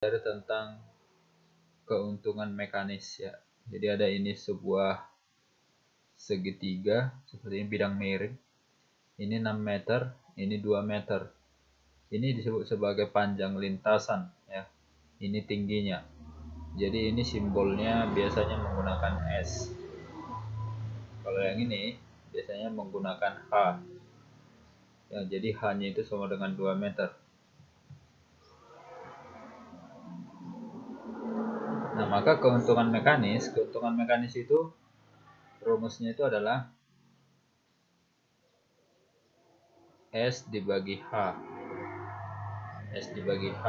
Dari tentang keuntungan mekanis ya. Jadi ada ini sebuah segitiga seperti ini, bidang miring. Ini 6 meter, ini 2 meter. Ini disebut sebagai panjang lintasan ya. Ini tingginya. Jadi ini simbolnya biasanya menggunakan S. Kalau yang ini biasanya menggunakan H. Ya, jadi H-nya itu sama dengan 2 meter. Nah, maka keuntungan mekanis itu rumusnya itu adalah S dibagi H. S dibagi H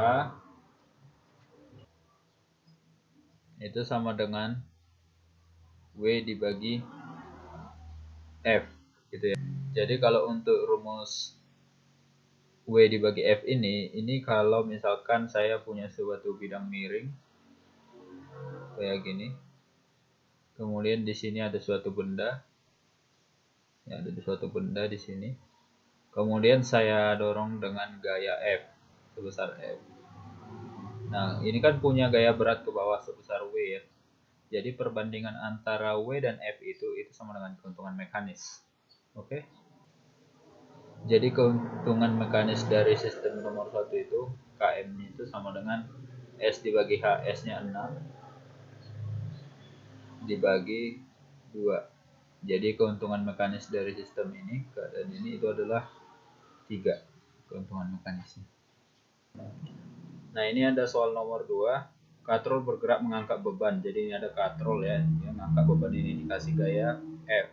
itu sama dengan W dibagi F gitu ya. Jadi kalau untuk rumus W dibagi F ini kalau misalkan saya punya suatu bidang miring kayak gini. Kemudian di sini ada suatu benda. Ya, ada suatu benda di sini. Kemudian saya dorong dengan gaya F sebesar F. Nah, ini kan punya gaya berat ke bawah sebesar W ya. Jadi perbandingan antara W dan F itu sama dengan keuntungan mekanis. Oke. Jadi keuntungan mekanis dari sistem nomor 1 itu Km itu sama dengan S dibagi H, S-nya 6 dibagi 2. Jadi keuntungan mekanis dari sistem ini, keadaan ini itu adalah 3 keuntungan mekanisnya. Nah, ini ada soal nomor 2. Katrol bergerak mengangkat beban. Jadi ini ada katrol ya, dia mengangkat beban ini dikasih gaya F.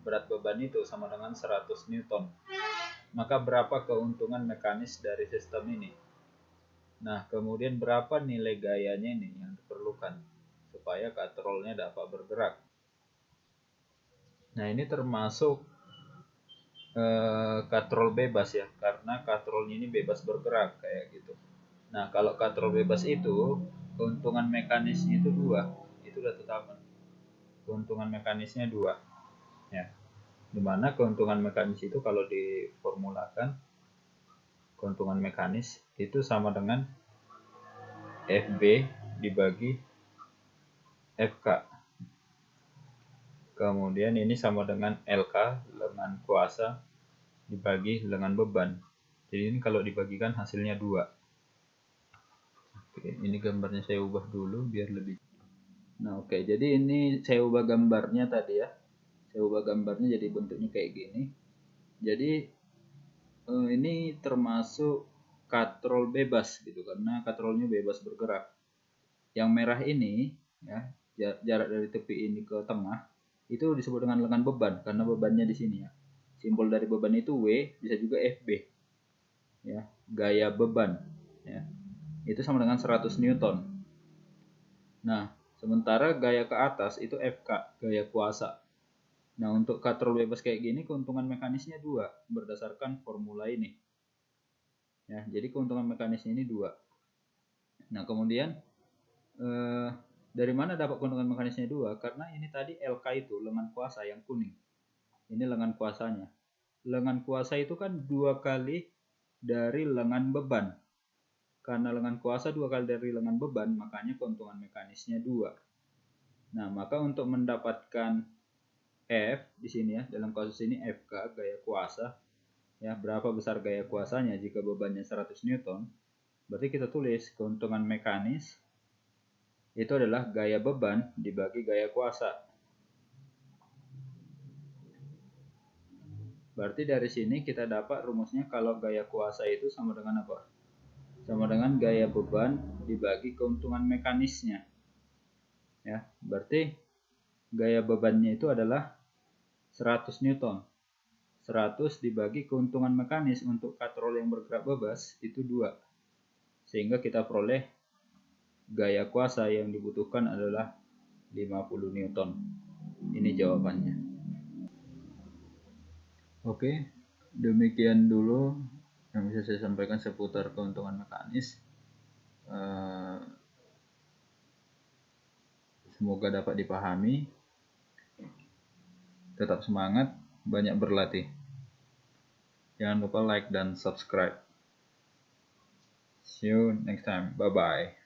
Berat beban itu sama dengan 100 Newton. Maka berapa keuntungan mekanis dari sistem ini? Nah, kemudian berapa nilai gayanya ini yang diperlukan supaya katrolnya dapat bergerak? Nah, ini termasuk katrol bebas ya, karena katrolnya ini bebas bergerak kayak gitu. Nah, kalau katrol bebas itu keuntungan mekanisnya itu 2. Itu udah tetapkan. Keuntungan mekanisnya 2. Ya. Dimana keuntungan mekanis itu kalau diformulakan, keuntungan mekanis itu sama dengan FB dibagi FK. Kemudian ini sama dengan LK, lengan kuasa, dibagi lengan beban. Jadi ini kalau dibagikan hasilnya 2. Oke, ini gambarnya saya ubah dulu biar lebih. Nah, oke, jadi ini saya ubah gambarnya tadi ya. Saya ubah gambarnya jadi bentuknya kayak gini. Jadi ini termasuk katrol bebas gitu, karena katrolnya bebas bergerak. Yang merah ini ya, jarak dari tepi ini ke tengah itu disebut dengan lengan beban karena bebannya di sini ya. Simbol dari beban itu W, bisa juga FB. Ya, gaya beban ya. Itu sama dengan 100 Newton. Nah, sementara gaya ke atas itu FK, gaya kuasa. Nah, untuk katrol bebas kayak gini keuntungan mekanisnya 2 berdasarkan formula ini. Ya, jadi keuntungan mekanisnya ini 2. Nah, kemudian dari mana dapat keuntungan mekanisnya 2? Karena ini tadi LK itu lengan kuasa yang kuning. Ini lengan kuasanya. Lengan kuasa itu kan 2 kali dari lengan beban. Karena lengan kuasa 2 kali dari lengan beban, makanya keuntungan mekanisnya 2. Nah, maka untuk mendapatkan F di sini ya, dalam kasus ini FK gaya kuasa ya, berapa besar gaya kuasanya jika bebannya 100 Newton, berarti kita tulis keuntungan mekanis itu adalah gaya beban dibagi gaya kuasa. Berarti dari sini kita dapat rumusnya kalau gaya kuasa itu sama dengan apa? Sama dengan gaya beban dibagi keuntungan mekanisnya. Ya, berarti gaya bebannya itu adalah 100 Newton. 100 dibagi keuntungan mekanis untuk katrol yang bergerak bebas itu 2. Sehingga kita peroleh gaya kuasa yang dibutuhkan adalah 50 Newton. Ini jawabannya. Oke, demikian dulu yang bisa saya sampaikan seputar keuntungan mekanis. Semoga dapat dipahami. Tetap semangat, banyak berlatih. Jangan lupa like dan subscribe. See you next time. Bye-bye.